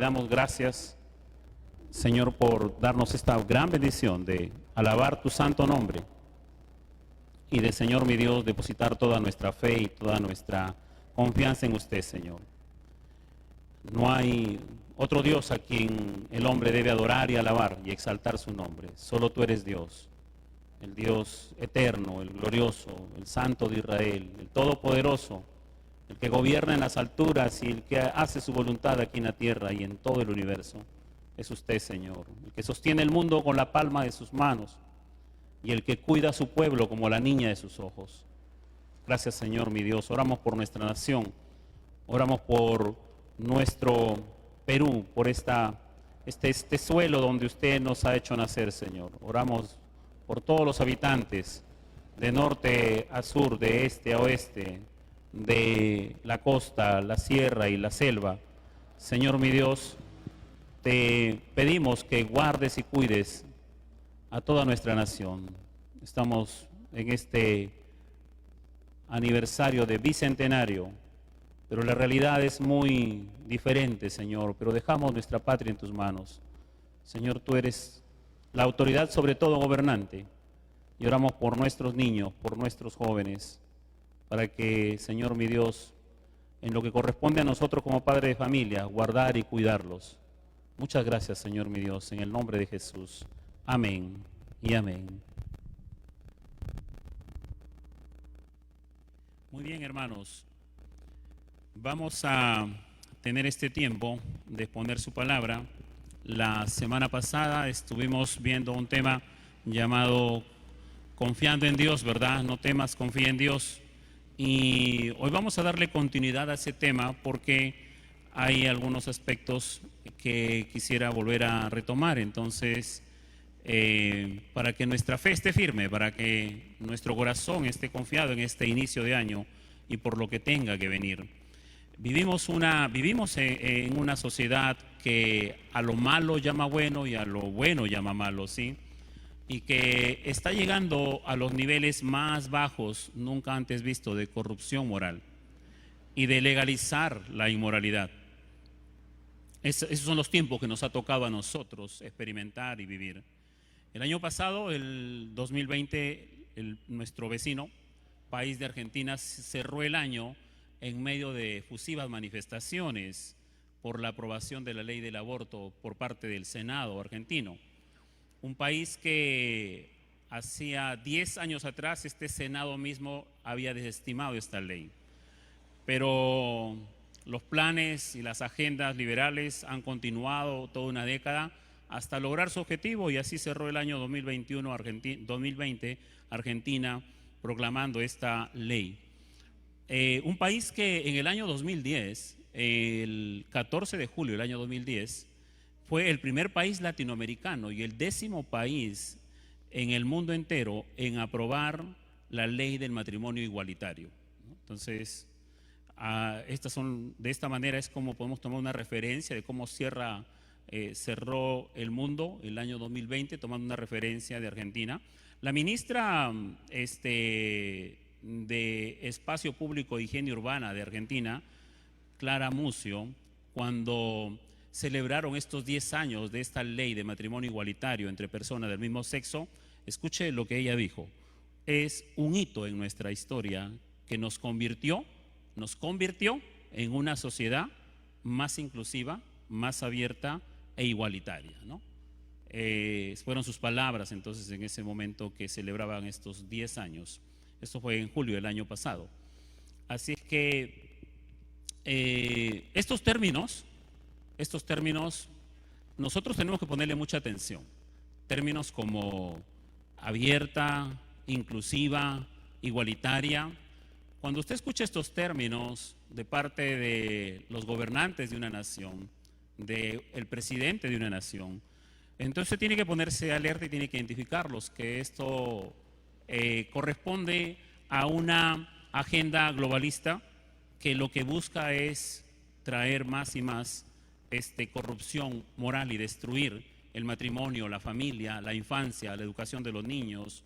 damos gracias, Señor, por darnos esta gran bendición de alabar tu santo nombre y de, Señor mi Dios, depositar toda nuestra fe y toda nuestra confianza en usted, Señor. No hay otro Dios a quien el hombre debe adorar y alabar y exaltar su nombre. Solo tú eres Dios, el Dios eterno, el glorioso, el santo de Israel, el todopoderoso, el que gobierna en las alturas y el que hace su voluntad aquí en la tierra y en todo el universo. Es usted, Señor, el que sostiene el mundo con la palma de sus manos y el que cuida a su pueblo como la niña de sus ojos. Gracias, Señor, mi Dios. Oramos por nuestra nación, oramos por nuestro Perú, por este suelo donde usted nos ha hecho nacer, Señor. Oramos por todos los habitantes, de norte a sur, de este a oeste, de la costa, la sierra y la selva. Señor mi Dios, te pedimos que guardes y cuides a toda nuestra nación. Estamos en este aniversario de bicentenario, pero la realidad es muy diferente, Señor, pero dejamos nuestra patria en tus manos. Señor, tú eres la autoridad sobre todo gobernante, y oramos por nuestros niños, por nuestros jóvenes, para que, Señor mi Dios, en lo que corresponde a nosotros como padre de familia, guardar y cuidarlos. Muchas gracias, Señor mi Dios, en el nombre de Jesús. Amén y amén. Muy bien, hermanos. Vamos a tener este tiempo de exponer su palabra. La semana pasada estuvimos viendo un tema llamado Confiando en Dios, ¿verdad? No temas, confía en Dios. Y hoy vamos a darle continuidad a ese tema porque hay algunos aspectos que quisiera volver a retomar. Entonces, para que nuestra fe esté firme, para que nuestro corazón esté confiado en este inicio de año y por lo que tenga que venir. Vivimos en una sociedad que a lo malo llama bueno y a lo bueno llama malo, ¿sí? Y que está llegando a los niveles más bajos nunca antes visto de corrupción moral y de legalizar la inmoralidad. Esos son los tiempos que nos ha tocado a nosotros experimentar y vivir. El año pasado, el 2020, nuestro vecino, país de Argentina, cerró el año en medio de efusivas manifestaciones por la aprobación de la ley del aborto por parte del Senado argentino. Un país que hacía 10 años atrás este Senado mismo había desestimado esta ley. Pero los planes y las agendas liberales han continuado toda una década hasta lograr su objetivo y así cerró el año 2020 Argentina proclamando esta ley. Un país que en el año 2010, el 14 de julio del año 2010, fue el primer país latinoamericano y el 10º país en el mundo entero en aprobar la ley del matrimonio igualitario. Entonces, de esta manera es como podemos tomar una referencia de cómo cerró el mundo el año 2020, tomando una referencia de Argentina. La ministra de Espacio Público e Higiene Urbana de Argentina, Clara Mucio, cuando celebraron estos 10 años de esta ley de matrimonio igualitario entre personas del mismo sexo, escuche lo que ella dijo: es un hito en nuestra historia que nos convirtió en una sociedad más inclusiva, más abierta e igualitaria, ¿no? Fueron sus palabras entonces en ese momento que celebraban estos 10 años. Esto fue en julio del año pasado. Así es que estos términos, nosotros tenemos que ponerle mucha atención. Términos como abierta, inclusiva, igualitaria. Cuando usted escucha estos términos de parte de los gobernantes de una nación, del presidente de una nación, entonces tiene que ponerse alerta y tiene que identificarlos, que esto corresponde a una agenda globalista que lo que busca es traer más y más corrupción moral y destruir el matrimonio, la familia, la infancia, la educación de los niños,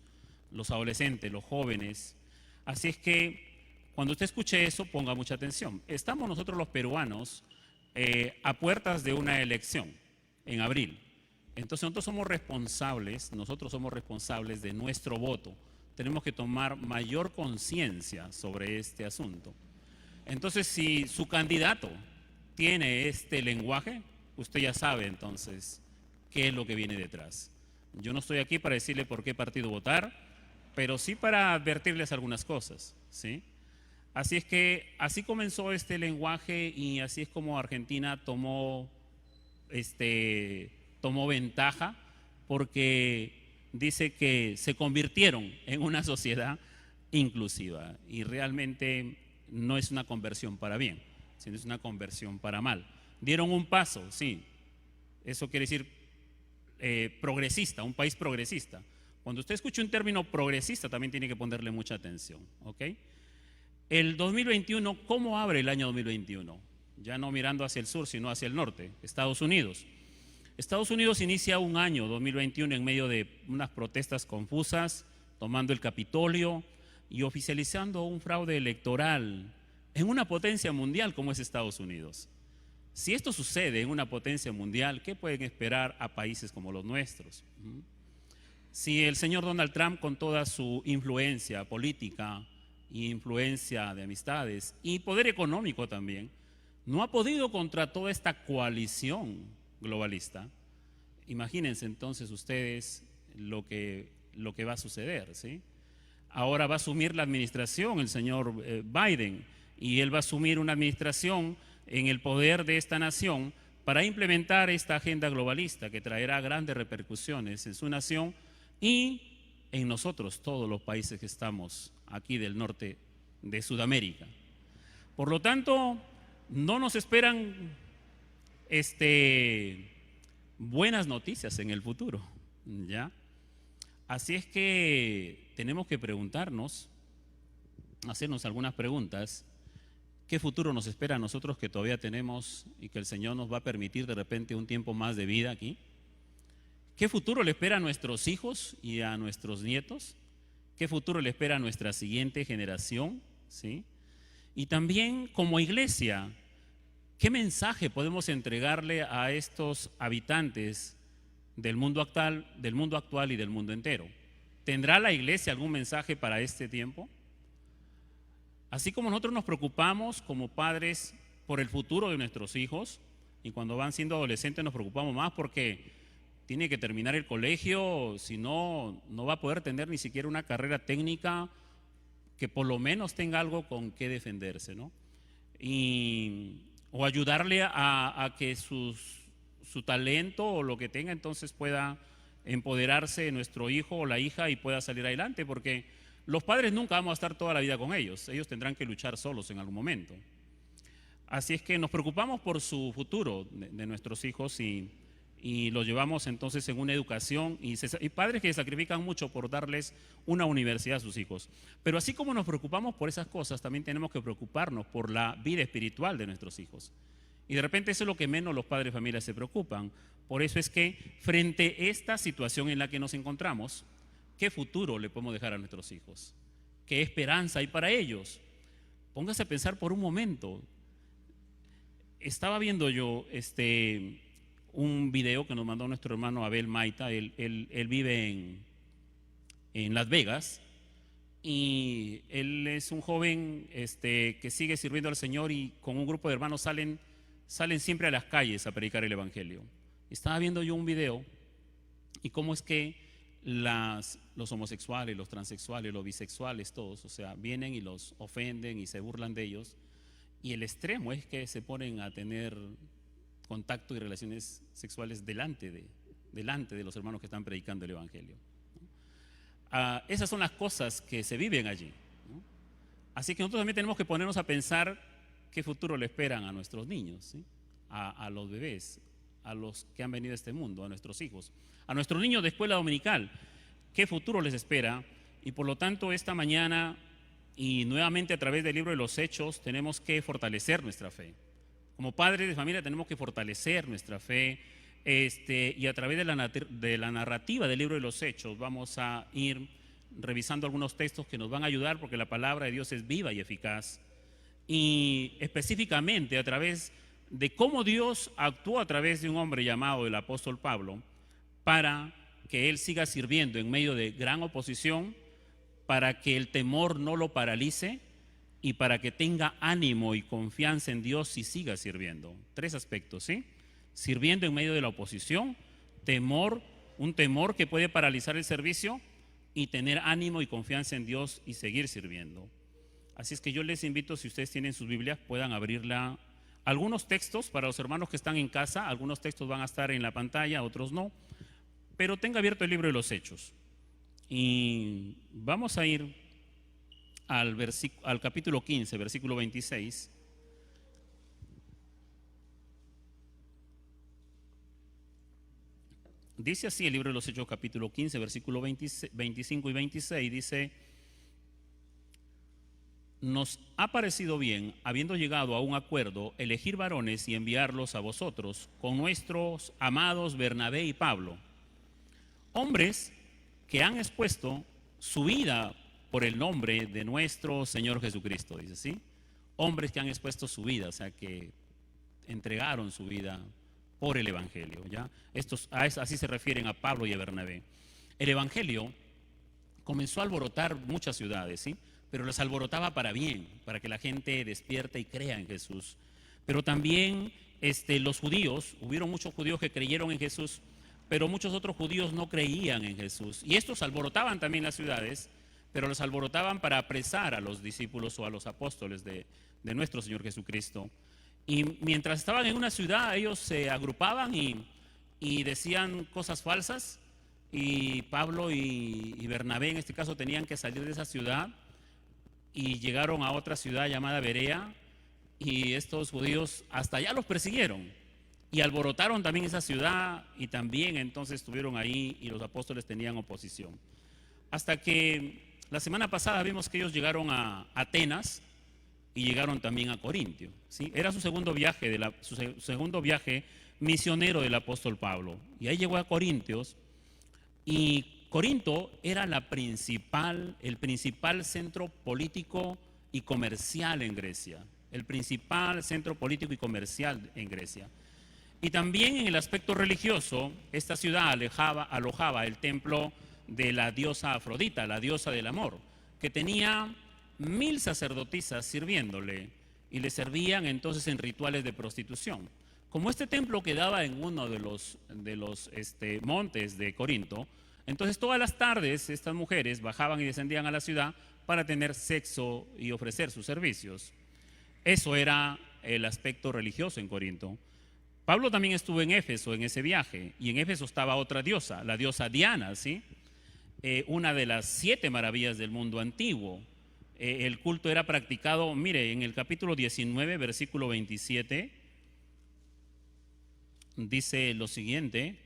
los adolescentes, los jóvenes. Así es que cuando usted escuche eso, ponga mucha atención. Estamos nosotros los peruanos a puertas de una elección en abril. Entonces nosotros somos responsables de nuestro voto. Tenemos que tomar mayor conciencia sobre este asunto. Entonces, si su candidato tiene este lenguaje, usted ya sabe entonces qué es lo que viene detrás. Yo no estoy aquí para decirle por qué partido votar, pero sí para advertirles algunas cosas, ¿sí? Así es que así comenzó este lenguaje y así es como Argentina tomó ventaja, porque dice que se convirtieron en una sociedad inclusiva y realmente no es una conversión para bien, sino es una conversión para mal. Dieron un paso, sí, eso quiere decir progresista, un país progresista. Cuando usted escucha un término progresista también tiene que ponerle mucha atención, ¿ok? El 2021, ¿cómo abre el año 2021? Ya no mirando hacia el sur, sino hacia el norte, Estados Unidos. Estados Unidos inicia un año 2021 en medio de unas protestas confusas, tomando el Capitolio y oficializando un fraude electoral en una potencia mundial como es Estados Unidos. Si esto sucede en una potencia mundial, ¿qué pueden esperar a países como los nuestros? Si el señor Donald Trump, con toda su influencia política e influencia de amistades y poder económico también, no ha podido contra toda esta coalición globalista, imagínense entonces ustedes lo que va a suceder, ¿sí? Ahora va a asumir la administración el señor Biden, y él va a asumir una administración en el poder de esta nación para implementar esta agenda globalista que traerá grandes repercusiones en su nación y en nosotros, todos los países que estamos aquí del norte de Sudamérica. Por lo tanto, no nos esperan buenas noticias en el futuro, ¿ya? Así es que tenemos que preguntarnos, hacernos algunas preguntas. ¿Qué futuro nos espera a nosotros que todavía tenemos y que el Señor nos va a permitir de repente un tiempo más de vida aquí? ¿Qué futuro le espera a nuestros hijos y a nuestros nietos? ¿Qué futuro le espera a nuestra siguiente generación? ¿Sí? Y también como iglesia, ¿qué mensaje podemos entregarle a estos habitantes del mundo actual y del mundo entero? ¿Tendrá la iglesia algún mensaje para este tiempo? Así como nosotros nos preocupamos como padres por el futuro de nuestros hijos, y cuando van siendo adolescentes nos preocupamos más porque tiene que terminar el colegio, si no, no va a poder tener ni siquiera una carrera técnica que por lo menos tenga algo con qué defenderse, ¿no? O ayudarle a que su talento o lo que tenga entonces pueda empoderarse nuestro hijo o la hija y pueda salir adelante, porque los padres nunca vamos a estar toda la vida con ellos tendrán que luchar solos en algún momento. Así es que nos preocupamos por su futuro de nuestros hijos y los llevamos entonces en una educación y padres que sacrifican mucho por darles una universidad a sus hijos. Pero así como nos preocupamos por esas cosas, también tenemos que preocuparnos por la vida espiritual de nuestros hijos. Y de repente eso es lo que menos los padres de familia se preocupan. Por eso es que frente a esta situación en la que nos encontramos, ¿qué futuro le podemos dejar a nuestros hijos? ¿Qué esperanza hay para ellos? Póngase a pensar por un momento. Estaba viendo yo un video que nos mandó nuestro hermano Abel Maita. Él vive en Las Vegas y él es un joven que sigue sirviendo al Señor y con un grupo de hermanos salen siempre a las calles a predicar el Evangelio. Estaba viendo yo un video y cómo es que los homosexuales, los transexuales, los bisexuales, todos, o sea, vienen y los ofenden y se burlan de ellos, y el extremo es que se ponen a tener contacto y relaciones sexuales delante de los hermanos que están predicando el Evangelio. Esas son las cosas que se viven allí, ¿no? Así que nosotros también tenemos que ponernos a pensar qué futuro le esperan a nuestros niños, ¿sí? A los bebés, a los que han venido a este mundo, a nuestros hijos, a nuestros niños de escuela dominical, qué futuro les espera. Y por lo tanto esta mañana y nuevamente a través del libro de los Hechos tenemos que fortalecer nuestra fe. Como padres de familia tenemos que fortalecer nuestra fe, y a través de la narrativa del libro de los Hechos vamos a ir revisando algunos textos que nos van a ayudar, porque la palabra de Dios es viva y eficaz. Y específicamente a través de cómo Dios actuó a través de un hombre llamado el apóstol Pablo para que él siga sirviendo en medio de gran oposición, para que el temor no lo paralice y para que tenga ánimo y confianza en Dios y siga sirviendo. 3 aspectos, ¿sí? Sirviendo en medio de la oposición, temor, un temor que puede paralizar el servicio, y tener ánimo y confianza en Dios y seguir sirviendo. Así es que yo les invito, si ustedes tienen sus Biblias, puedan abrirla. Algunos textos para los hermanos que están en casa, algunos textos van a estar en la pantalla, otros no, pero tenga abierto el libro de los Hechos. Y vamos a ir al capítulo 15, versículo 26. Dice así el libro de los Hechos, capítulo 15, versículo 25 y 26, dice: nos ha parecido bien, habiendo llegado a un acuerdo, elegir varones y enviarlos a vosotros con nuestros amados Bernabé y Pablo, hombres que han expuesto su vida por el nombre de nuestro Señor Jesucristo, dice, ¿sí? Hombres que han expuesto su vida, o sea, que entregaron su vida por el Evangelio, ¿ya? Así se refieren a Pablo y a Bernabé. El Evangelio comenzó a alborotar muchas ciudades, ¿sí? Pero las alborotaba para bien, para que la gente despierte y crea en Jesús. Pero también los judíos, hubieron muchos judíos que creyeron en Jesús, pero muchos otros judíos no creían en Jesús. Y estos alborotaban también las ciudades, pero los alborotaban para apresar a los discípulos o a los apóstoles de nuestro Señor Jesucristo. Y mientras estaban en una ciudad, ellos se agrupaban y decían cosas falsas, y Pablo y Bernabé en este caso tenían que salir de esa ciudad y llegaron a otra ciudad llamada Berea, y estos judíos hasta allá los persiguieron y alborotaron también esa ciudad, y también entonces estuvieron ahí y los apóstoles tenían oposición. Hasta que la semana pasada vimos que ellos llegaron a Atenas y llegaron también a Corintio, ¿sí? Era su segundo viaje, su segundo viaje misionero del apóstol Pablo, y ahí llegó a Corintios. Y Corinto era el principal centro político y comercial en Grecia, el principal centro político y comercial en Grecia. Y también en el aspecto religioso, esta ciudad alojaba el templo de la diosa Afrodita, la diosa del amor, que tenía 1000 sacerdotisas sirviéndole, y le servían entonces en rituales de prostitución. Como este templo quedaba en uno de los montes de Corinto, entonces todas las tardes estas mujeres bajaban y descendían a la ciudad para tener sexo y ofrecer sus servicios. Eso era el aspecto religioso en Corinto. Pablo también estuvo en Éfeso en ese viaje, y en Éfeso estaba otra diosa, la diosa Diana, ¿sí? Una de las 7 maravillas del mundo antiguo. El culto era practicado, mire, en el capítulo 19, versículo 27, dice lo siguiente: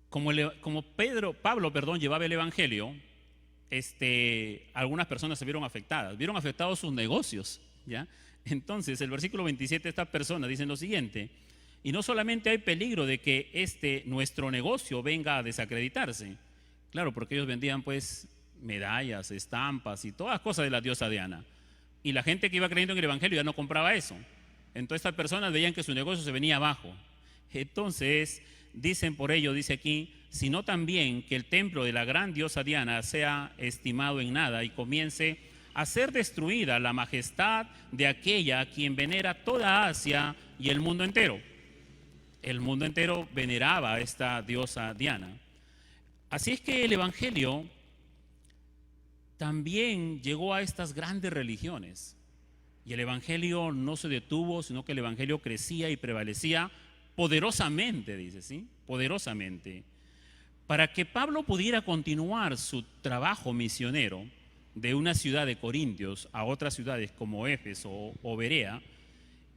como Pablo llevaba el evangelio, algunas personas se vieron afectados sus negocios, ¿ya? Entonces, el versículo 27, estas personas dicen lo siguiente: y no solamente hay peligro de que nuestro negocio venga a desacreditarse. Claro, porque ellos vendían pues medallas, estampas y todas cosas de la diosa Diana. Y la gente que iba creyendo en el evangelio ya no compraba eso. Entonces estas personas veían que su negocio se venía abajo. Entonces dicen por ello, dice aquí, sino también que el templo de la gran diosa Diana sea estimado en nada y comience a ser destruida la majestad de aquella a quien venera toda Asia y el mundo entero. El mundo entero veneraba a esta diosa Diana. Así es que el evangelio también llegó a estas grandes religiones, y el evangelio no se detuvo, sino que el evangelio crecía y prevalecía poderosamente, dice, ¿sí? Poderosamente. Para que Pablo pudiera continuar su trabajo misionero de una ciudad de Corintios a otras ciudades como Éfeso o Berea,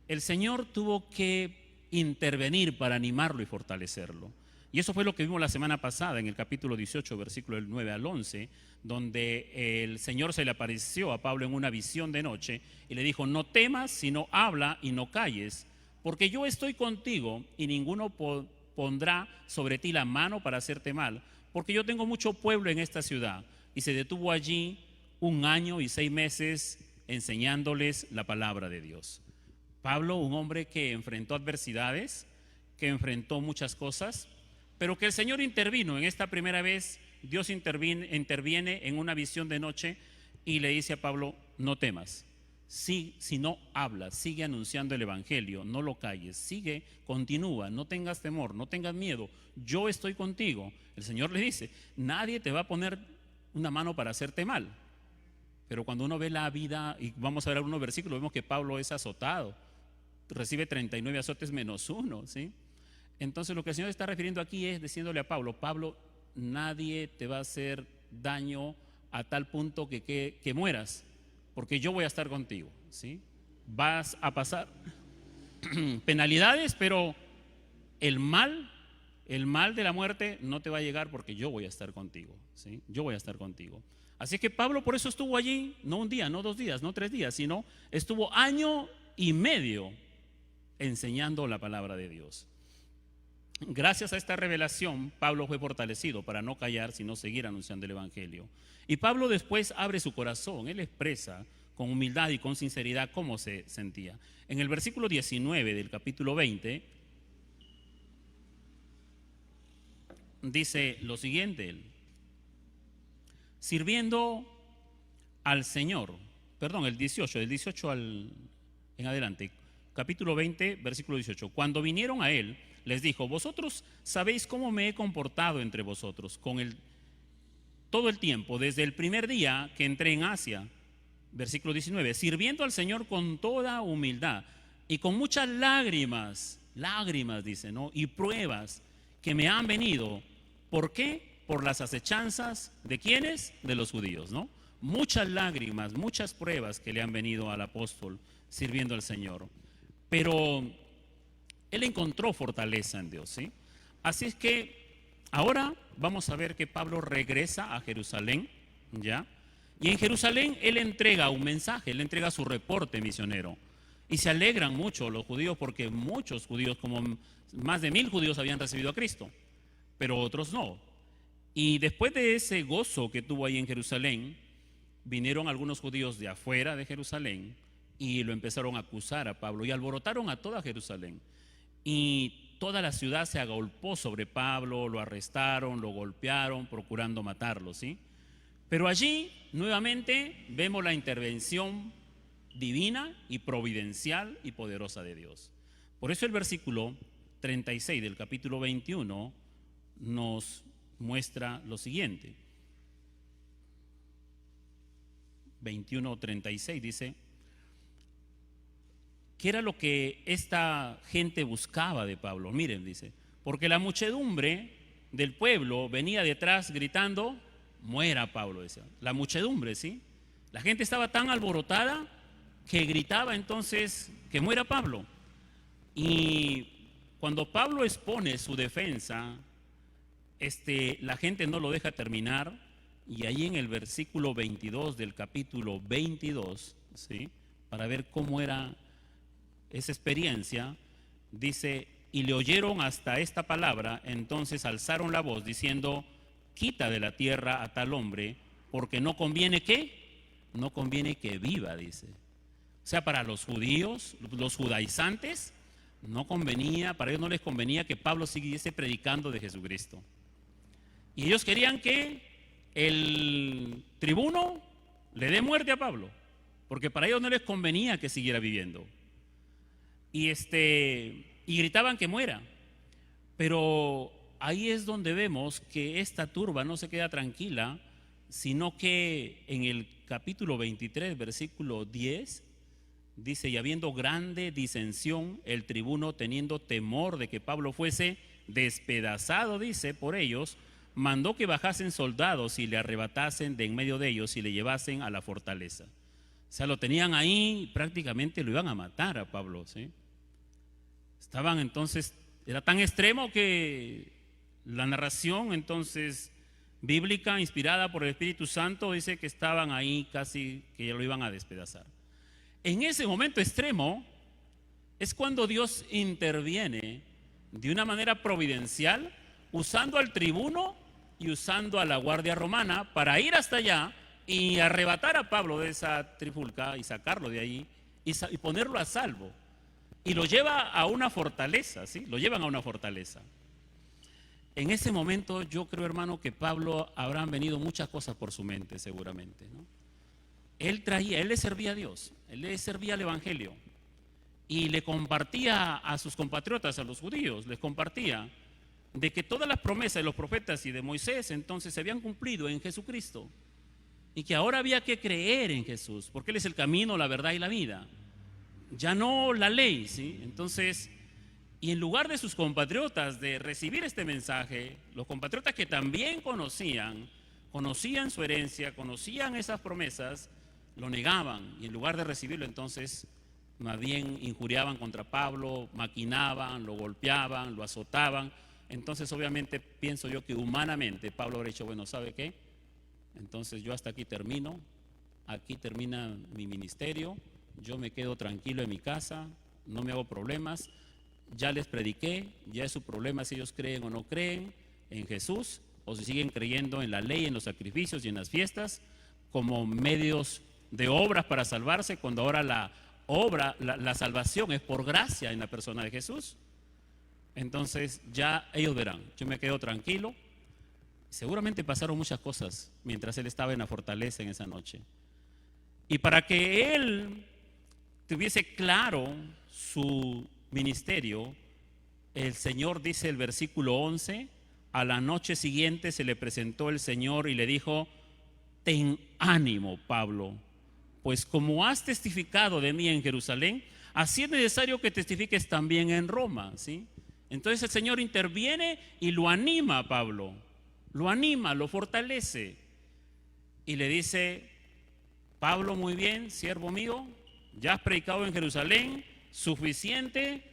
el Señor tuvo que intervenir para animarlo y fortalecerlo. Y eso fue lo que vimos la semana pasada en el capítulo 18, versículo del 9 al 11, donde el Señor se le apareció a Pablo en una visión de noche y le dijo: no temas, sino habla y no calles, porque yo estoy contigo y ninguno pondrá sobre ti la mano para hacerte mal, porque yo tengo mucho pueblo en esta ciudad. Y se detuvo allí 1 año y 6 meses enseñándoles la palabra de Dios. Pablo, un hombre que enfrentó adversidades, que enfrentó muchas cosas, pero que el Señor intervino. En esta primera vez, Dios interviene en una visión de noche y le dice a Pablo: no temas, si no hablas, sigue anunciando el evangelio, no lo calles, sigue, continúa, no tengas temor, no tengas miedo, yo estoy contigo. El Señor le dice: nadie te va a poner una mano para hacerte mal. Pero cuando uno ve la vida, y vamos a ver algunos versículos, vemos que Pablo es azotado, recibe 39 azotes menos uno, ¿sí? Entonces lo que el Señor está refiriendo aquí es diciéndole a Pablo: Pablo, nadie te va a hacer daño a tal punto que mueras, porque yo voy a estar contigo, ¿sí? Vas a pasar penalidades, pero el mal de la muerte no te va a llegar, porque yo voy a estar contigo, ¿sí? Yo voy a estar contigo. Así que Pablo por eso estuvo allí, no un día, no 2 días, no 3 días, sino estuvo 1 año y medio enseñando la palabra de Dios. Gracias a esta revelación, Pablo fue fortalecido para no callar, sino seguir anunciando el evangelio. Y Pablo después abre su corazón, él expresa con humildad y con sinceridad cómo se sentía. En el versículo 19 del capítulo 20 dice lo siguiente: él, sirviendo al Señor, perdón, el 18, del 18 en adelante, capítulo 20, versículo 18. Cuando vinieron a él, les dijo: vosotros sabéis cómo me he comportado entre vosotros todo el tiempo, desde el primer día que entré en Asia. Versículo 19, sirviendo al Señor con toda humildad y con muchas lágrimas, dice, ¿no? Y pruebas que me han venido. ¿Por qué? Por las acechanzas de ¿quiénes? De los judíos, ¿no? Muchas lágrimas, muchas pruebas que le han venido al apóstol sirviendo al Señor. Pero él encontró fortaleza en Dios, ¿sí? Así es que ahora vamos a ver que Pablo regresa a Jerusalén, ¿ya? Y en Jerusalén él entrega un mensaje, él entrega su reporte misionero. Y se alegran mucho los judíos, porque muchos judíos, como más de 1000 judíos, habían recibido a Cristo, pero otros no. Y después de ese gozo que tuvo ahí en Jerusalén, vinieron algunos judíos de afuera de Jerusalén y lo empezaron a acusar a Pablo y alborotaron a toda Jerusalén. Y toda la ciudad se agolpó sobre Pablo, lo arrestaron, lo golpearon, procurando matarlo, ¿sí? Pero allí nuevamente vemos la intervención divina y providencial y poderosa de Dios. Por eso el versículo 36 del capítulo 21 nos muestra lo siguiente. 21:36 dice: ¿qué era lo que esta gente buscaba de Pablo? Miren, dice: porque la muchedumbre del pueblo venía detrás gritando: muera Pablo, decía. La muchedumbre, ¿sí? La gente estaba tan alborotada que gritaba entonces que muera Pablo. Y cuando Pablo expone su defensa, la gente no lo deja terminar, y ahí en el versículo 22 del capítulo 22, ¿sí? Para ver cómo era esa experiencia, dice: y le oyeron hasta esta palabra, entonces alzaron la voz diciendo: quita de la tierra a tal hombre, porque no conviene no conviene que viva, dice. O sea, para los judíos, los judaizantes, para ellos no les convenía que Pablo siguiese predicando de Jesucristo. Y ellos querían que el tribuno le dé muerte a Pablo, porque para ellos no les convenía que siguiera viviendo. Y gritaban que muera. Pero ahí es donde vemos que esta turba no se queda tranquila, sino que en el capítulo 23, versículo 10, dice: y habiendo grande disensión, el tribuno, teniendo temor de que Pablo fuese despedazado, dice, por ellos, mandó que bajasen soldados y le arrebatasen de en medio de ellos y le llevasen a la fortaleza. O sea, lo tenían ahí, prácticamente lo iban a matar a Pablo, ¿sí? Estaban entonces, era tan extremo que la narración entonces bíblica, inspirada por el Espíritu Santo, dice que estaban ahí casi que ya lo iban a despedazar. En ese momento extremo es cuando Dios interviene de una manera providencial, usando al tribuno y usando a la guardia romana para ir hasta allá y arrebatar a Pablo de esa trifulca y sacarlo de ahí y ponerlo a salvo. Y lo lleva a una fortaleza, ¿sí? Lo llevan a una fortaleza. En ese momento yo creo, hermano, que Pablo habrán venido muchas cosas por su mente seguramente, ¿no? Él le servía a Dios, él le servía al Evangelio y le compartía a sus compatriotas, a los judíos, les compartía de que todas las promesas de los profetas y de Moisés entonces se habían cumplido en Jesucristo y que ahora había que creer en Jesús, porque Él es el camino, la verdad y la vida, ya no la ley, ¿sí? Entonces, y en lugar de sus compatriotas de recibir este mensaje, los compatriotas que también conocían su herencia, conocían esas promesas, lo negaban y en lugar de recibirlo entonces más bien injuriaban contra Pablo, maquinaban, lo golpeaban, lo azotaban. Entonces obviamente pienso yo que humanamente Pablo habría dicho, bueno, ¿sabe qué? Entonces yo hasta aquí termino, aquí termina mi ministerio, yo me quedo tranquilo en mi casa, no me hago problemas, ya les prediqué, ya es su problema si ellos creen o no creen en Jesús, o si siguen creyendo en la ley, en los sacrificios y en las fiestas, como medios de obras para salvarse, cuando ahora la salvación es por gracia en la persona de Jesús. Entonces ya ellos verán, yo me quedo tranquilo. Seguramente pasaron muchas cosas mientras él estaba en la fortaleza en esa noche. Y para que él tuviese claro su ministerio, el Señor, dice el versículo 11, a la noche siguiente se le presentó el Señor y le dijo, ten ánimo, Pablo, pues como has testificado de mí en Jerusalén, así es necesario que testifiques también en Roma, ¿sí? Entonces el Señor interviene y lo anima a Pablo, lo anima, lo fortalece y le dice, Pablo, muy bien, siervo mío, ya has predicado en Jerusalén, suficiente,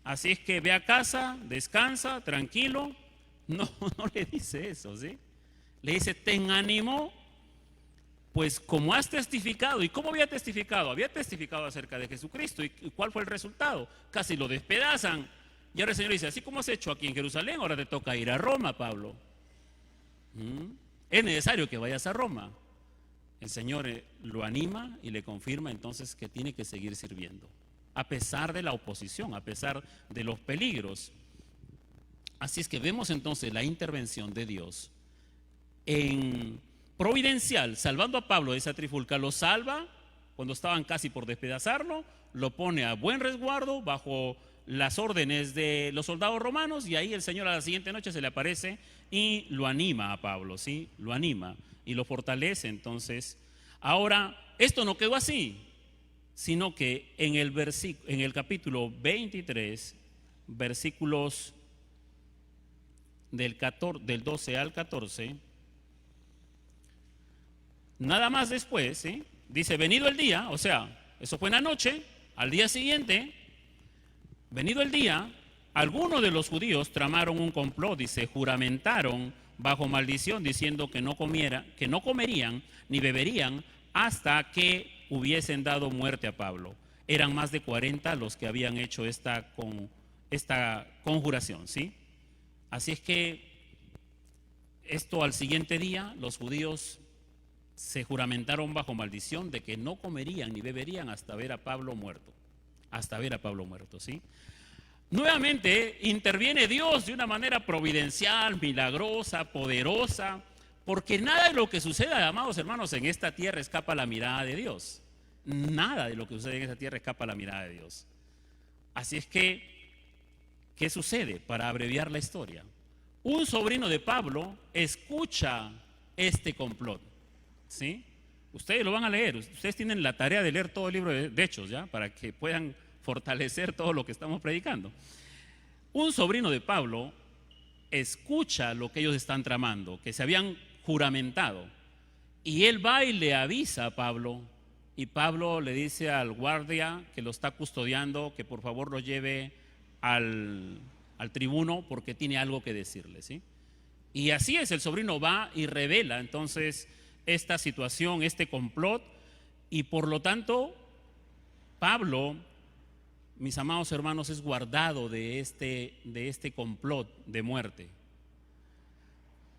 así es que ve a casa, descansa, tranquilo. No, no le dice eso, ¿sí? Le dice, ten ánimo, pues como has testificado. ¿Y cómo había testificado? Había testificado acerca de Jesucristo. ¿Y cuál fue el resultado? Casi lo despedazan. Y ahora el Señor dice, así como has hecho aquí en Jerusalén, ahora te toca ir a Roma, Pablo. Es necesario que vayas a Roma. El Señor lo anima y le confirma entonces que tiene que seguir sirviendo, a pesar de la oposición, a pesar de los peligros. Así es que vemos entonces la intervención de Dios en providencial, salvando a Pablo de esa trifulca. Lo salva cuando estaban casi por despedazarlo, lo pone a buen resguardo bajo las órdenes de los soldados romanos, y ahí el Señor a la siguiente noche se le aparece y lo anima a Pablo, ¿sí? Lo anima y lo fortalece. Entonces, ahora, esto no quedó así, sino que en el capítulo 23, versículos del 12 al 14, nada más después, ¿sí? Dice, venido el día, o sea, eso fue en la noche, al día siguiente, venido el día, algunos de los judíos tramaron un complot y se juramentaron bajo maldición, diciendo que no comerían ni beberían hasta que hubiesen dado muerte a Pablo. Eran más de 40 los que habían hecho esta conjuración, ¿sí? Así es que esto, al siguiente día, los judíos se juramentaron bajo maldición de que no comerían ni beberían hasta ver a Pablo muerto. Hasta ver a Pablo muerto, ¿sí? Nuevamente interviene Dios de una manera providencial, milagrosa, poderosa, porque nada de lo que suceda, amados hermanos, en esta tierra escapa a la mirada de Dios. Nada de lo que sucede en esta tierra escapa a la mirada de Dios. Así es que, ¿qué sucede? Para abreviar la historia, un sobrino de Pablo escucha este complot, ¿sí? Ustedes lo van a leer, ustedes tienen la tarea de leer todo el libro de Hechos, ¿ya? Para que puedan fortalecer todo lo que estamos predicando. Un sobrino de Pablo escucha lo que ellos están tramando, que se habían juramentado, y él va y le avisa a Pablo, y Pablo le dice al guardia que lo está custodiando que por favor lo lleve al tribuno porque tiene algo que decirle, ¿sí? Y así es, el sobrino va y revela entonces esta situación, este complot, y por lo tanto Pablo, mis amados hermanos, es guardado de este complot de muerte.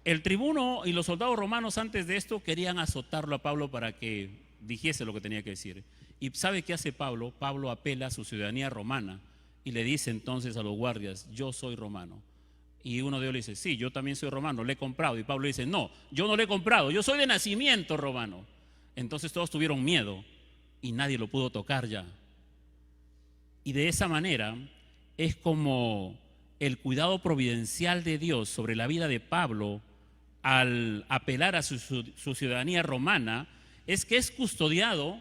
El tribuno y los soldados romanos antes de esto querían azotarlo a Pablo para que dijese lo que tenía que decir. ¿Y sabe qué hace Pablo? Pablo apela a su ciudadanía romana y le dice entonces a los guardias: yo soy romano. Y uno de ellos le dice: sí, yo también soy romano, le he comprado. Y Pablo dice: no, yo no le he comprado, yo soy de nacimiento romano. Entonces todos tuvieron miedo y nadie lo pudo tocar ya. Y de esa manera es como el cuidado providencial de Dios sobre la vida de Pablo, al apelar a su ciudadanía romana, es que es custodiado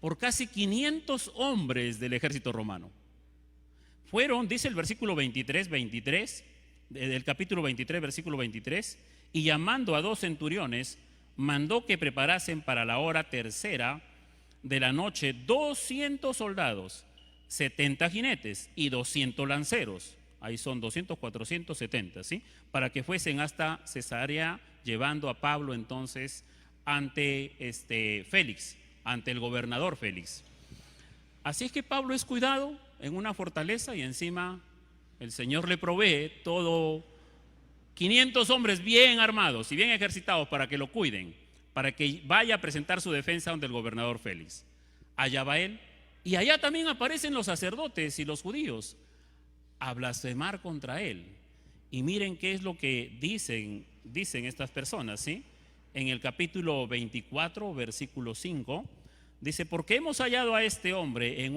por casi 500 hombres del ejército romano. Fueron, dice el versículo 23, del capítulo 23, versículo 23, y llamando a 2 centuriones, mandó que preparasen para la hora tercera de la noche 200 soldados, 70 jinetes y 200 lanceros. Ahí son 200, 470, ¿sí? Para que fuesen hasta Cesarea, llevando a Pablo entonces ante Félix, ante el gobernador Félix. Así es que Pablo es cuidado en una fortaleza y encima el Señor le provee todo, 500 hombres bien armados y bien ejercitados para que lo cuiden, para que vaya a presentar su defensa ante el gobernador Félix. Allá va él, y allá también aparecen los sacerdotes y los judíos a blasfemar contra él. Y miren qué es lo que dicen estas personas, ¿sí? En el capítulo 24, versículo 5, dice: porque hemos hallado a este hombre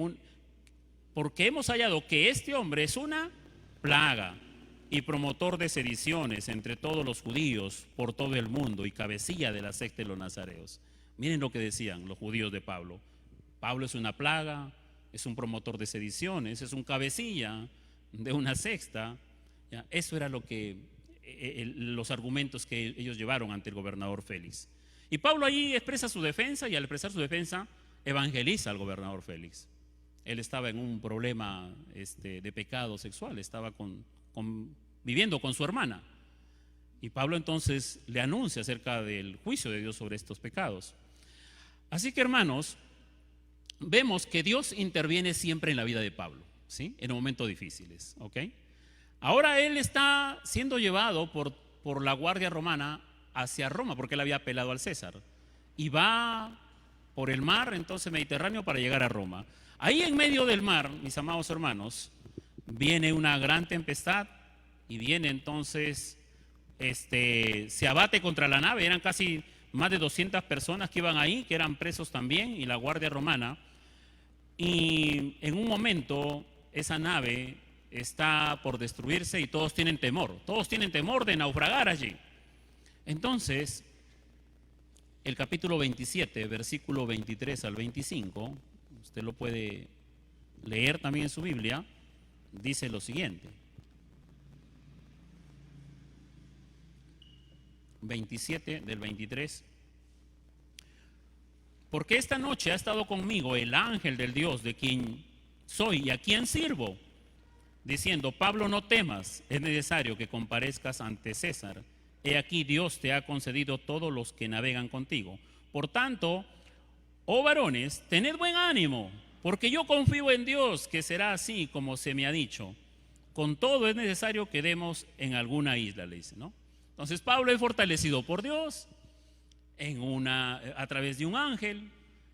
porque hemos hallado que este hombre es una plaga y promotor de sediciones entre todos los judíos por todo el mundo y cabecilla de la secta de los nazareos. Miren lo que decían los judíos de Pablo: Pablo es una plaga, es un promotor de sediciones, es un cabecilla de una secta. ¿Ya? Eso era lo que los argumentos que ellos llevaron ante el gobernador Félix. Y Pablo ahí expresa su defensa, y al expresar su defensa evangeliza al gobernador Félix. Él estaba en un problema de pecado sexual, estaba viviendo con su hermana, y Pablo entonces le anuncia acerca del juicio de Dios sobre estos pecados. Así que, hermanos, vemos que Dios interviene siempre en la vida de Pablo, ¿sí? En momentos difíciles, ¿ok? Ahora él está siendo llevado por la guardia romana hacia Roma, porque él había apelado al César, y va por el mar entonces Mediterráneo para llegar a Roma. Ahí en medio del mar, mis amados hermanos, viene una gran tempestad y viene entonces, se abate contra la nave. Eran casi más de 200 personas que iban ahí, que eran presos también, y la guardia romana. Y en un momento esa nave está por destruirse y todos tienen temor de naufragar allí. Entonces, el capítulo 27, versículo 23 al 25, usted lo puede leer también en su Biblia, dice lo siguiente: 27 del 23. Porque esta noche ha estado conmigo el ángel del Dios de quien soy y a quien sirvo, diciendo: Pablo, no temas, es necesario que comparezcas ante César. He aquí, Dios te ha concedido todos los que navegan contigo. Por tanto, oh varones, tened buen ánimo, porque yo confío en Dios que será así como se me ha dicho. Con todo es necesario que demos en alguna isla, le dice, ¿no? Entonces Pablo es fortalecido por Dios a través de un ángel.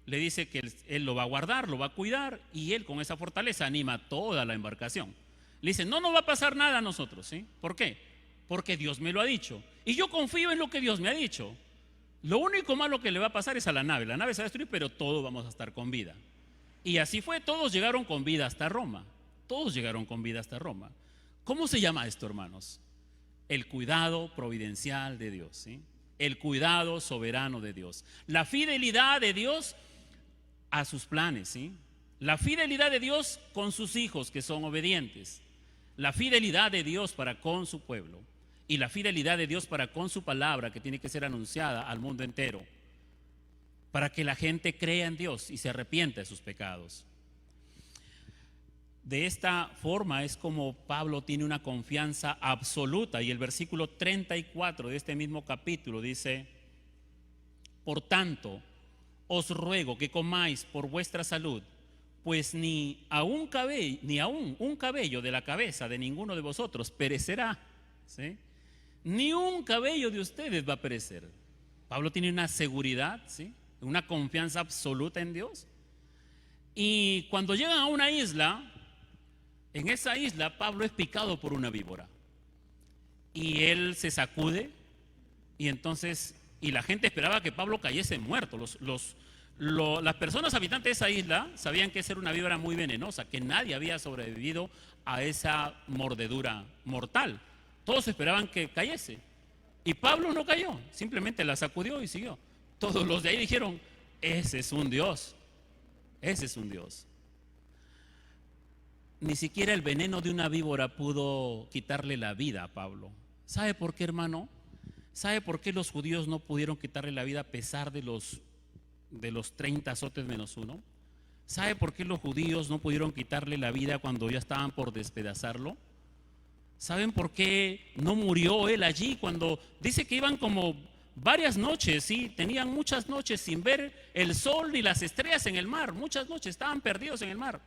Le dice que él lo va a guardar, lo va a cuidar, y él con esa fortaleza anima toda la embarcación. Le dice: no nos va a pasar nada a nosotros, ¿sí? ¿Por qué? Porque Dios me lo ha dicho y yo confío en lo que Dios me ha dicho. Lo único malo que le va a pasar es a la nave se va a destruir, pero todos vamos a estar con vida. Y así fue, todos llegaron con vida hasta Roma. Todos llegaron con vida hasta Roma. ¿Cómo se llama esto, hermanos? El cuidado providencial de Dios, ¿sí? El cuidado soberano de Dios. La fidelidad de Dios a sus planes, ¿sí? La fidelidad de Dios con sus hijos que son obedientes. La fidelidad de Dios para con su pueblo. Y la fidelidad de Dios para con su palabra, que tiene que ser anunciada al mundo entero, para que la gente crea en Dios y se arrepienta de sus pecados. De esta forma es como Pablo tiene una confianza absoluta, y el versículo 34 de este mismo capítulo dice: por tanto, os ruego que comáis por vuestra salud, pues ni aun un cabello de la cabeza de ninguno de vosotros perecerá, ¿sí? Ni un cabello de ustedes va a perecer. Pablo tiene una seguridad, ¿sí? Una confianza absoluta en Dios. Y cuando llegan a una isla, en esa isla Pablo es picado por una víbora. Y él se sacude y entonces, y la gente esperaba que Pablo cayese muerto. Las personas habitantes de esa isla sabían que esa era una víbora muy venenosa, que nadie había sobrevivido a esa mordedura mortal. Todos esperaban que cayese. Y Pablo no cayó, simplemente la sacudió y siguió. Todos los de ahí dijeron, ese es un Dios, ese es un Dios. Ni siquiera el veneno de una víbora pudo quitarle la vida a Pablo. ¿Sabe por qué, hermano? ¿Sabe por qué los judíos no pudieron quitarle la vida a pesar de los 30 azotes menos uno? ¿Sabe por qué los judíos no pudieron quitarle la vida cuando ya estaban por despedazarlo? ¿Saben por qué no murió él allí? Cuando dice que iban como varias noches, ¿sí? Tenían muchas noches sin ver el sol ni las estrellas en el mar. Muchas noches estaban perdidos en el mar.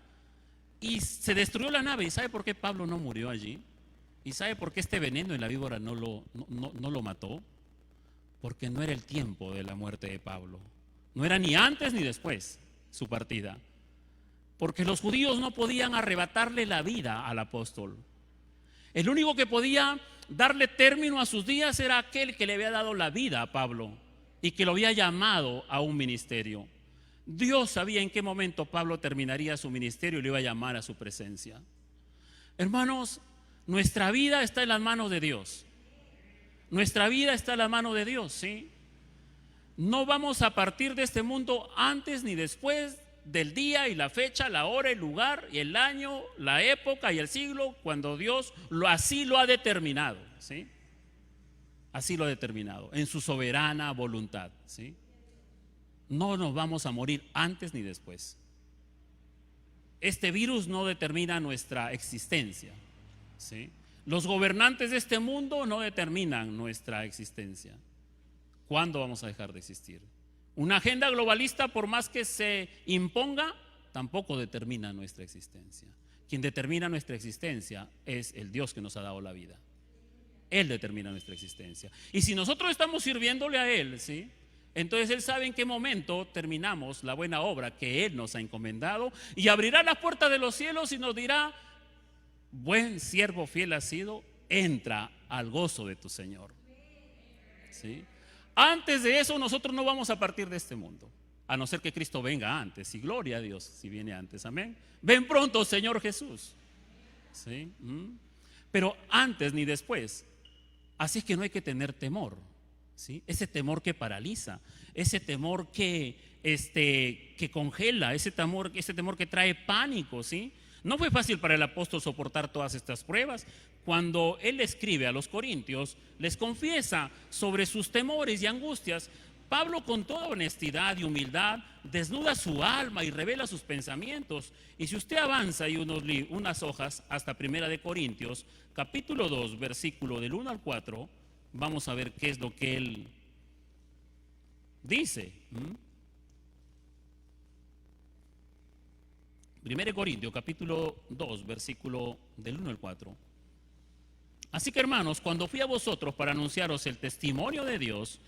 Y se destruyó la nave. ¿Y sabe por qué Pablo no murió allí? ¿Y sabe por qué este veneno en la víbora no lo mató? Porque no era el tiempo de la muerte de Pablo. No era ni antes ni después su partida. Porque los judíos no podían arrebatarle la vida al apóstol. El único que podía darle término a sus días era aquel que le había dado la vida a Pablo y que lo había llamado a un ministerio. Dios sabía en qué momento Pablo terminaría su ministerio y lo iba a llamar a su presencia. Hermanos, nuestra vida está en las manos de Dios. Nuestra vida está en la mano de Dios, ¿sí? No vamos a partir de este mundo antes ni después del día y la fecha, la hora, el lugar y el año, la época y el siglo, cuando Dios así lo ha determinado, ¿sí? Así lo ha determinado, en su soberana voluntad, ¿sí? No nos vamos a morir antes ni después. Este virus no determina nuestra existencia, ¿sí? Los gobernantes de este mundo no determinan nuestra existencia. ¿Cuándo vamos a dejar de existir? Una agenda globalista, por más que se imponga, tampoco determina nuestra existencia. Quien determina nuestra existencia es el Dios que nos ha dado la vida. Él determina nuestra existencia. Y si nosotros estamos sirviéndole a Él, ¿sí? Entonces Él sabe en qué momento terminamos la buena obra que Él nos ha encomendado y abrirá las puertas de los cielos y nos dirá: buen siervo fiel has sido, entra al gozo de tu Señor, ¿sí? Antes de eso nosotros no vamos a partir de este mundo, a no ser que Cristo venga antes, y gloria a Dios si viene antes, amén. Ven pronto, Señor Jesús, ¿sí? Pero antes ni después. Así es que no hay que tener temor, ¿sí? Ese temor que paraliza, ese temor que congela, ese temor que trae pánico, ¿sí? No fue fácil para el apóstol soportar todas estas pruebas. Cuando él escribe a los corintios, les confiesa sobre sus temores y angustias. Pablo, con toda honestidad y humildad, desnuda su alma y revela sus pensamientos. Y si usted avanza y unas hojas hasta 1 de Corintios, capítulo 2, versículo del 1 al 4, vamos a ver qué es lo que él dice. 1 Corintios, capítulo 2, versículo del 1 al 4. Así que, hermanos, cuando fui a vosotros para anunciaros el testimonio de Dios,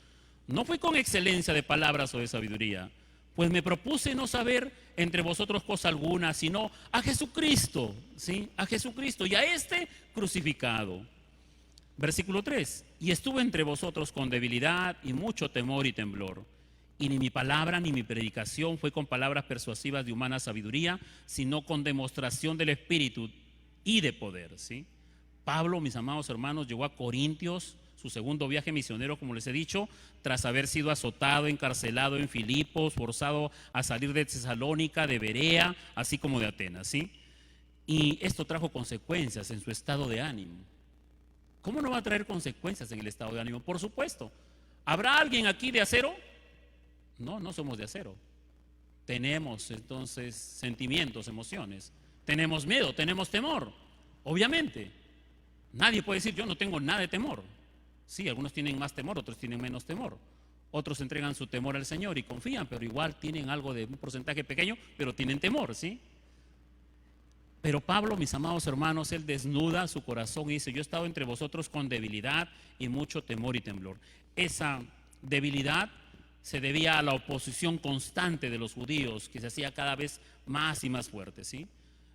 no fue con excelencia de palabras o de sabiduría, pues me propuse no saber entre vosotros cosa alguna, sino a Jesucristo, ¿sí? A Jesucristo y a este crucificado. Versículo 3. Y estuve entre vosotros con debilidad y mucho temor y temblor. Y ni mi palabra ni mi predicación fue con palabras persuasivas de humana sabiduría, sino con demostración del Espíritu y de poder, ¿sí? Pablo, mis amados hermanos, llegó a Corintios, su segundo viaje misionero, como les he dicho, tras haber sido azotado, encarcelado en Filipos, forzado a salir de Tesalónica, de Berea, así como de Atenas, ¿sí? Y esto trajo consecuencias en su estado de ánimo. ¿Cómo no va a traer consecuencias en el estado de ánimo? Por supuesto. ¿Habrá alguien aquí de acero? No, no somos de acero. Tenemos entonces sentimientos, emociones. Tenemos miedo, tenemos temor, obviamente. Nadie puede decir yo no tengo nada de temor. Sí, algunos tienen más temor, otros tienen menos temor. Otros entregan su temor al Señor y confían, pero igual tienen algo de un porcentaje pequeño, pero tienen temor, ¿sí? Pero Pablo, mis amados hermanos, él desnuda su corazón y dice: yo he estado entre vosotros con debilidad y mucho temor y temblor. Esa debilidad se debía a la oposición constante de los judíos, que se hacía cada vez más y más fuerte, ¿sí?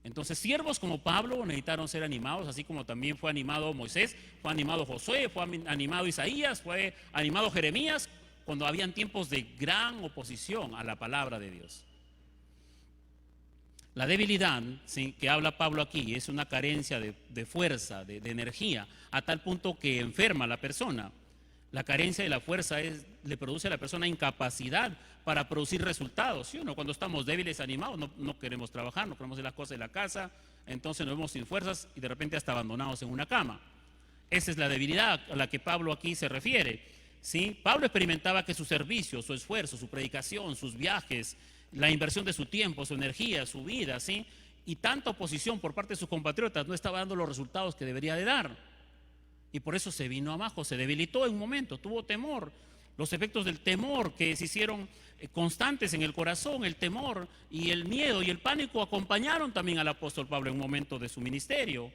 Entonces, siervos como Pablo necesitaron ser animados, así como también fue animado Moisés, fue animado Josué, fue animado Isaías, fue animado Jeremías, cuando habían tiempos de gran oposición a la palabra de Dios. La debilidad, ¿sí?, que habla Pablo aquí, es una carencia de fuerza, de energía, a tal punto que enferma a la persona. La carencia de la fuerza le produce a la persona incapacidad para producir resultados, ¿sí o no? Cuando estamos débiles, animados, no queremos trabajar, no queremos hacer las cosas de la casa, entonces nos vemos sin fuerzas y de repente hasta abandonados en una cama. Esa es la debilidad a la que Pablo aquí se refiere, ¿sí? Pablo experimentaba que su servicio, su esfuerzo, su predicación, sus viajes, la inversión de su tiempo, su energía, su vida, ¿sí?, y tanta oposición por parte de sus compatriotas no estaba dando los resultados que debería de dar. Y por eso se vino abajo, se debilitó en un momento, tuvo temor. Los efectos del temor que se hicieron constantes en el corazón, el temor y el miedo y el pánico acompañaron también al apóstol Pablo en un momento de su ministerio.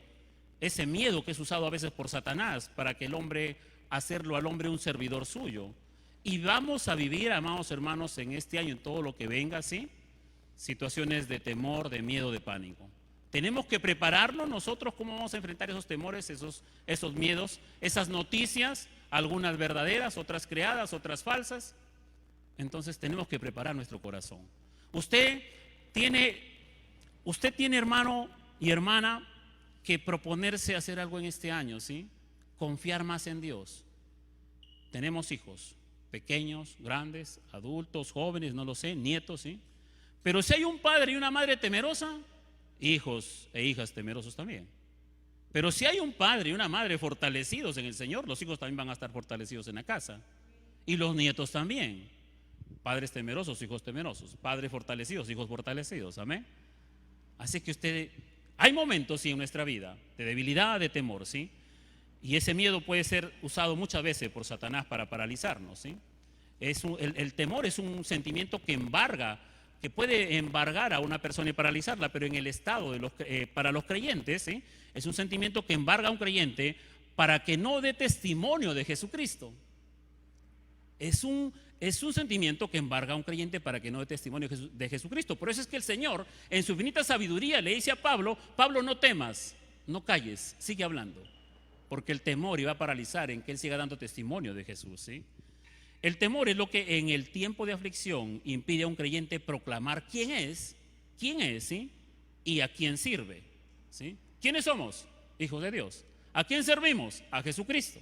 Ese miedo que es usado a veces por Satanás para que hacerlo al hombre un servidor suyo. Y vamos a vivir, amados hermanos, en este año, en todo lo que venga, ¿sí?, situaciones de temor, de miedo, de pánico. Tenemos que prepararnos nosotros cómo vamos a enfrentar esos temores, esos miedos, esas noticias, algunas verdaderas, otras creadas, otras falsas. Entonces tenemos que preparar nuestro corazón. Usted tiene, hermano y hermana, que proponerse hacer algo en este año, ¿sí? Confiar más en Dios. Tenemos hijos, pequeños, grandes, adultos, jóvenes, no lo sé, nietos, ¿sí? Pero si hay un padre y una madre temerosa, hijos e hijas temerosos también. Pero si hay un padre y una madre fortalecidos en el Señor, los hijos también van a estar fortalecidos en la casa. Y los nietos también. Padres temerosos, hijos temerosos. Padres fortalecidos, hijos fortalecidos. Amén. Así que hay momentos, sí, en nuestra vida de debilidad, de temor, ¿sí? Y ese miedo puede ser usado muchas veces por Satanás para paralizarnos, ¿sí? El temor es un sentimiento que embarga, que puede embargar a una persona y paralizarla, pero en el estado para los creyentes, ¿sí?, es un sentimiento que embarga a un creyente para que no dé testimonio de Jesucristo. Es un sentimiento que embarga a un creyente para que no dé testimonio de Jesucristo. Por eso es que el Señor, en su infinita sabiduría, le dice a Pablo: Pablo, no temas, no calles, sigue hablando, porque el temor iba a paralizar en que él siga dando testimonio de Jesús, ¿sí? El temor es lo que en el tiempo de aflicción impide a un creyente proclamar quién es, ¿sí?, y a quién sirve, ¿sí? ¿Quiénes somos? Hijos de Dios. ¿A quién servimos? A Jesucristo.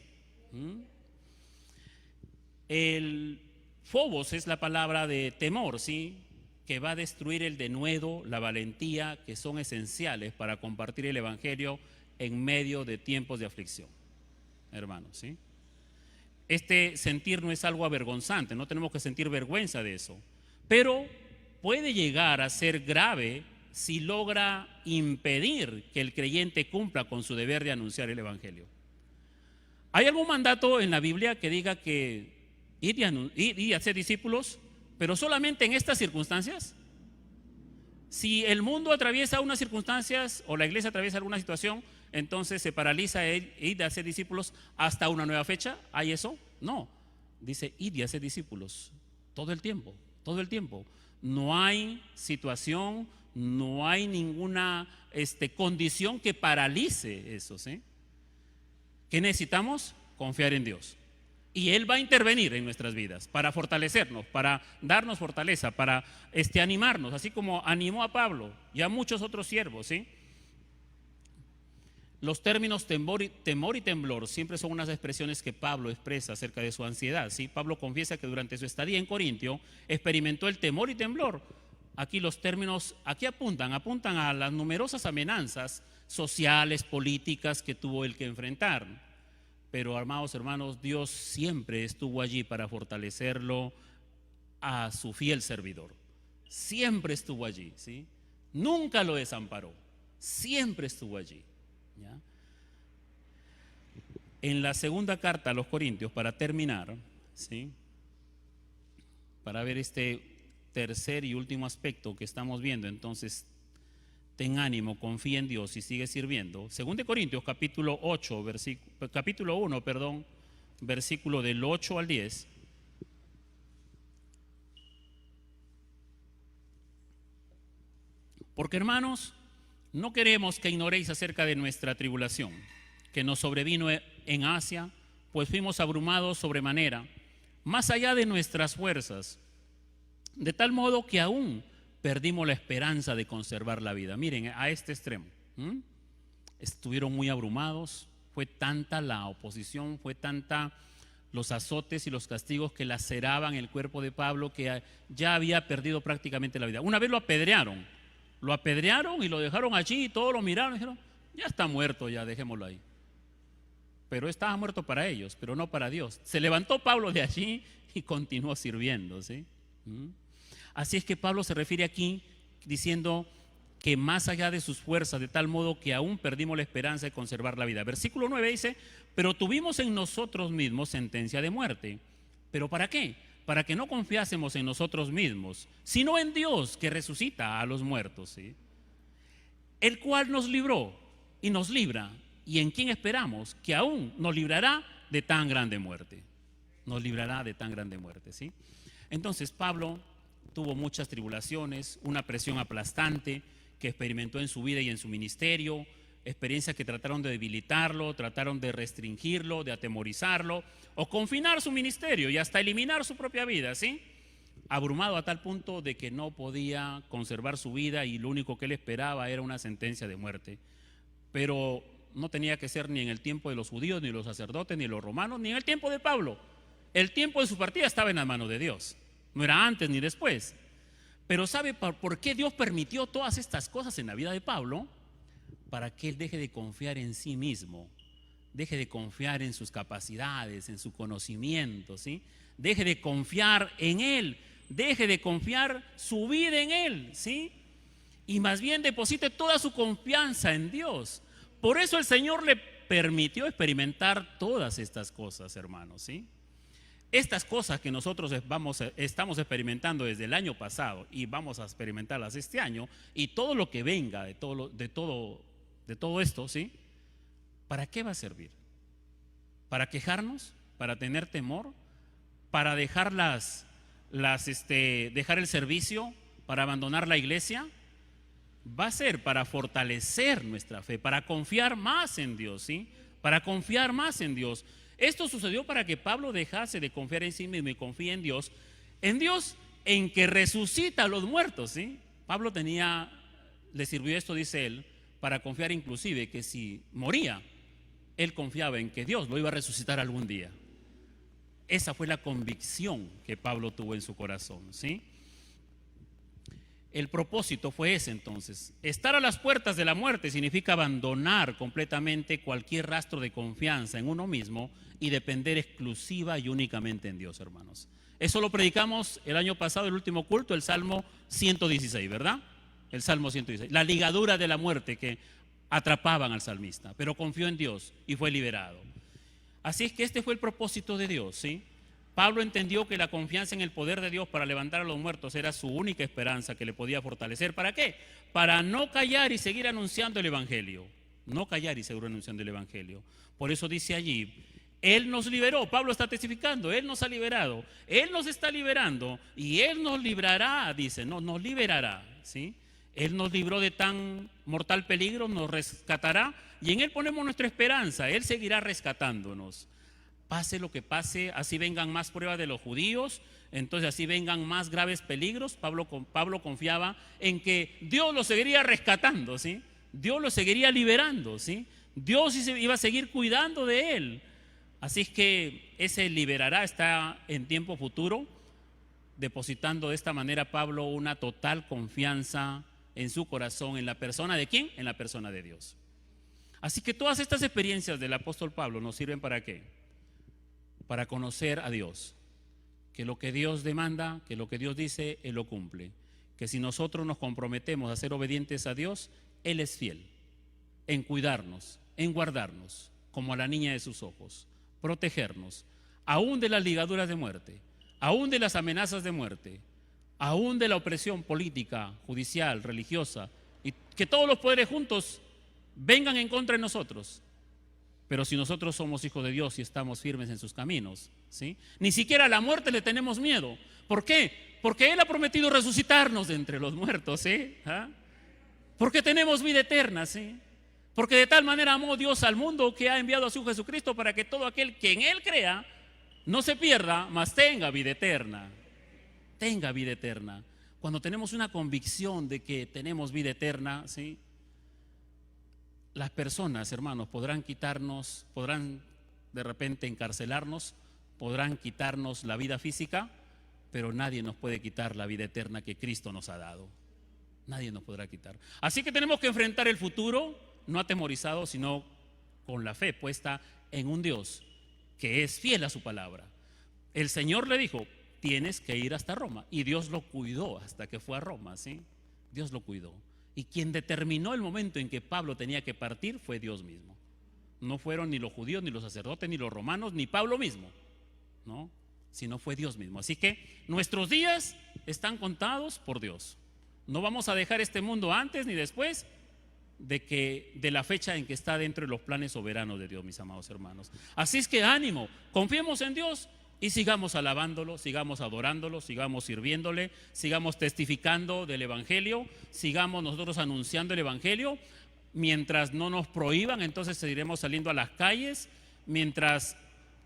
El phobos es la palabra de temor, ¿sí?, que va a destruir el denuedo, la valentía, que son esenciales para compartir el evangelio en medio de tiempos de aflicción, hermanos, ¿sí? Este sentir no es algo avergonzante, no tenemos que sentir vergüenza de eso, pero puede llegar a ser grave si logra impedir que el creyente cumpla con su deber de anunciar el evangelio. ¿Hay algún mandato en la Biblia que diga que ir y hacer discípulos, pero solamente en estas circunstancias? Si el mundo atraviesa unas circunstancias o la iglesia atraviesa alguna situación, entonces se paraliza ir a hacer discípulos hasta una nueva fecha. ¿Hay eso? No. Dice: id y hacer discípulos todo el tiempo, todo el tiempo. No hay situación, no hay ninguna condición que paralice eso, ¿sí? ¿Qué necesitamos? Confiar en Dios. Y Él va a intervenir en nuestras vidas para fortalecernos, para darnos fortaleza, para animarnos, así como animó a Pablo y a muchos otros siervos, ¿sí? Los términos temor y temblor siempre son unas expresiones que Pablo expresa acerca de su ansiedad, ¿sí? Pablo confiesa que durante su estadía en Corintio experimentó el temor y temblor. Aquí los términos apuntan a las numerosas amenazas sociales, políticas que tuvo él que enfrentar. Pero, amados hermanos, Dios siempre estuvo allí para fortalecerlo a su fiel servidor. Siempre estuvo allí, ¿sí? Nunca lo desamparó, siempre estuvo allí, ¿ya? En la segunda carta a los Corintios, para terminar, ¿sí?, para ver este tercer y último aspecto que estamos viendo, entonces ten ánimo, confía en Dios y sigue sirviendo. Según de Corintios capítulo 1, versículo del 8 al 10. Porque, hermanos, no queremos que ignoréis acerca de nuestra tribulación, que nos sobrevino en Asia, pues fuimos abrumados sobremanera, más allá de nuestras fuerzas, de tal modo que aún perdimos la esperanza de conservar la vida. Miren, a este extremo. Estuvieron muy abrumados, fue tanta la oposición, fue tanta los azotes y los castigos que laceraban el cuerpo de Pablo que ya había perdido prácticamente la vida. Una vez lo apedrearon y lo dejaron allí y todos lo miraron y dijeron, ya está muerto, ya dejémoslo ahí. Pero estaba muerto para ellos, pero no para Dios. Se levantó Pablo de allí y continuó sirviendo, ¿sí? Así es que Pablo se refiere aquí diciendo que más allá de sus fuerzas, de tal modo que aún perdimos la esperanza de conservar la vida. Versículo 9 dice, pero tuvimos en nosotros mismos sentencia de muerte. ¿Pero para qué? Para que no confiásemos en nosotros mismos, sino en Dios que resucita a los muertos, ¿sí? El cual nos libró y nos libra, y en quien esperamos que aún nos librará de tan grande muerte. Nos librará de tan grande muerte, ¿sí? Entonces Pablo tuvo muchas tribulaciones, una presión aplastante que experimentó en su vida y en su ministerio, experiencias que trataron de debilitarlo, trataron de restringirlo, de atemorizarlo o confinar su ministerio y hasta eliminar su propia vida, ¿sí? Abrumado a tal punto de que no podía conservar su vida y lo único que él esperaba era una sentencia de muerte. Pero no tenía que ser ni en el tiempo de los judíos, ni los sacerdotes, ni los romanos, ni en el tiempo de Pablo. El tiempo de su partida estaba en la mano de Dios. No era antes ni después. Pero ¿sabe por qué Dios permitió todas estas cosas en la vida de Pablo? Para que él deje de confiar en sí mismo, deje de confiar en sus capacidades, en su conocimiento, ¿sí? Deje de confiar en él, deje de confiar su vida en él, ¿sí? Y más bien deposite toda su confianza en Dios. Por eso el Señor le permitió experimentar todas estas cosas, hermanos, ¿sí? Estas cosas que nosotros estamos experimentando desde el año pasado y vamos a experimentarlas este año, y todo lo que venga de todo esto, ¿sí? ¿Para qué va a servir? ¿Para quejarnos? ¿Para tener temor? ¿Para dejar dejar el servicio? ¿Para abandonar la iglesia? Va a ser para fortalecer nuestra fe, para confiar más en Dios, ¿sí? Para confiar más en Dios. Esto sucedió para que Pablo dejase de confiar en sí mismo y confíe en Dios en que resucita a los muertos, ¿sí? Pablo le sirvió esto, dice él, para confiar inclusive que si moría, él confiaba en que Dios lo iba a resucitar algún día. Esa fue la convicción que Pablo tuvo en su corazón, ¿sí? El propósito fue ese entonces. Estar a las puertas de la muerte significa abandonar completamente cualquier rastro de confianza en uno mismo y depender exclusiva y únicamente en Dios, hermanos. Eso lo predicamos el año pasado, el último culto, el Salmo 116, ¿verdad? El Salmo 116, la ligadura de la muerte que atrapaban al salmista, pero confió en Dios y fue liberado. Así es que este fue el propósito de Dios, ¿sí? Pablo entendió que la confianza en el poder de Dios para levantar a los muertos era su única esperanza que le podía fortalecer. ¿Para qué? Para no callar y seguir anunciando el Evangelio. No callar y seguir anunciando el Evangelio. Por eso dice allí, Él nos liberó. Pablo está testificando, Él nos ha liberado, Él nos está liberando y Él nos librará, dice, no, nos liberará, ¿sí? Él nos libró de tan mortal peligro, nos rescatará y en Él ponemos nuestra esperanza. Él seguirá rescatándonos. Pase lo que pase, así vengan más pruebas de los judíos, entonces así vengan más graves peligros. Pablo confiaba en que Dios lo seguiría rescatando, ¿sí? Dios lo seguiría liberando, ¿sí? Dios iba a seguir cuidando de él. Así es que ese liberará está en tiempo futuro, depositando de esta manera Pablo una total confianza en su corazón. ¿En la persona de quién? En la persona de Dios. Así que todas estas experiencias del apóstol Pablo nos sirven ¿para qué? Para conocer a Dios, que lo que Dios demanda, que lo que Dios dice, Él lo cumple, que si nosotros nos comprometemos a ser obedientes a Dios, Él es fiel en cuidarnos, en guardarnos, como a la niña de sus ojos, protegernos, aún de las ligaduras de muerte, aún de las amenazas de muerte, aún de la opresión política, judicial, religiosa y que todos los poderes juntos vengan en contra de nosotros. Pero si nosotros somos hijos de Dios y estamos firmes en sus caminos, ¿sí? Ni siquiera a la muerte le tenemos miedo. ¿Por qué? Porque Él ha prometido resucitarnos de entre los muertos, ¿sí? ¿Ah? Porque tenemos vida eterna, ¿sí? Porque de tal manera amó Dios al mundo que ha enviado a su Jesucristo para que todo aquel que en Él crea no se pierda, mas tenga vida eterna. Tenga vida eterna. Cuando tenemos una convicción de que tenemos vida eterna, ¿sí? Las personas, hermanos, podrán quitarnos, podrán de repente encarcelarnos, podrán quitarnos la vida física, pero nadie nos puede quitar la vida eterna que Cristo nos ha dado. Nadie nos podrá quitar. Así que tenemos que enfrentar el futuro, no atemorizados, sino con la fe puesta en un Dios que es fiel a su palabra. El Señor le dijo, tienes que ir hasta Roma, y Dios lo cuidó hasta que fue a Roma, ¿sí? Dios lo cuidó. Y quien determinó el momento en que Pablo tenía que partir fue Dios mismo. No fueron ni los judíos, ni los sacerdotes, ni los romanos, ni Pablo mismo, ¿no? Sino fue Dios mismo. Así que nuestros días están contados por Dios. No vamos a dejar este mundo antes ni después de la fecha en que está dentro de los planes soberanos de Dios, mis amados hermanos. Así es que ánimo, confiemos en Dios y sigamos alabándolo, sigamos adorándolo, sigamos sirviéndole, sigamos testificando del Evangelio, sigamos nosotros anunciando el Evangelio. Mientras no nos prohíban, entonces seguiremos saliendo a las calles. Mientras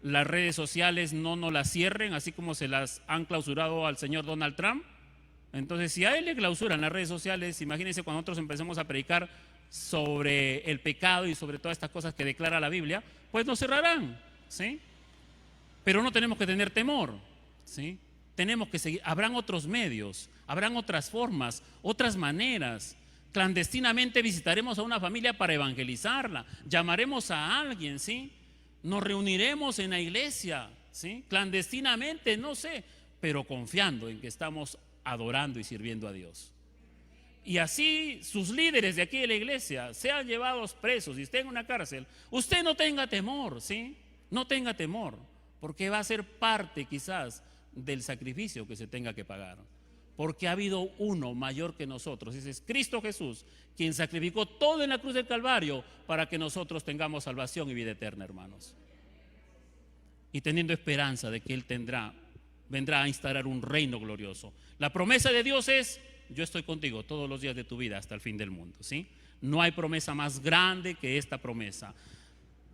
las redes sociales no nos las cierren, así como se las han clausurado al señor Donald Trump. Entonces, si a él le clausuran las redes sociales, imagínense cuando nosotros empecemos a predicar sobre el pecado y sobre todas estas cosas que declara la Biblia, pues nos cerrarán, ¿sí? Pero no tenemos que tener temor, ¿sí? Tenemos que seguir. Habrán otros medios, habrán otras formas, otras maneras. Clandestinamente visitaremos a una familia para evangelizarla, llamaremos a alguien, ¿sí? Nos reuniremos en la iglesia, ¿sí? Clandestinamente, no sé, pero confiando en que estamos adorando y sirviendo a Dios. Y así sus líderes de aquí de la iglesia sean llevados presos y estén en una cárcel, usted no tenga temor, ¿sí? No tenga temor, porque va a ser parte quizás del sacrificio que se tenga que pagar. Porque ha habido uno mayor que nosotros, ese es Cristo Jesús, quien sacrificó todo en la cruz del Calvario para que nosotros tengamos salvación y vida eterna, hermanos. Y teniendo esperanza de que Él vendrá a instaurar un reino glorioso. La promesa de Dios es, yo estoy contigo todos los días de tu vida hasta el fin del mundo, ¿sí? No hay promesa más grande que esta promesa.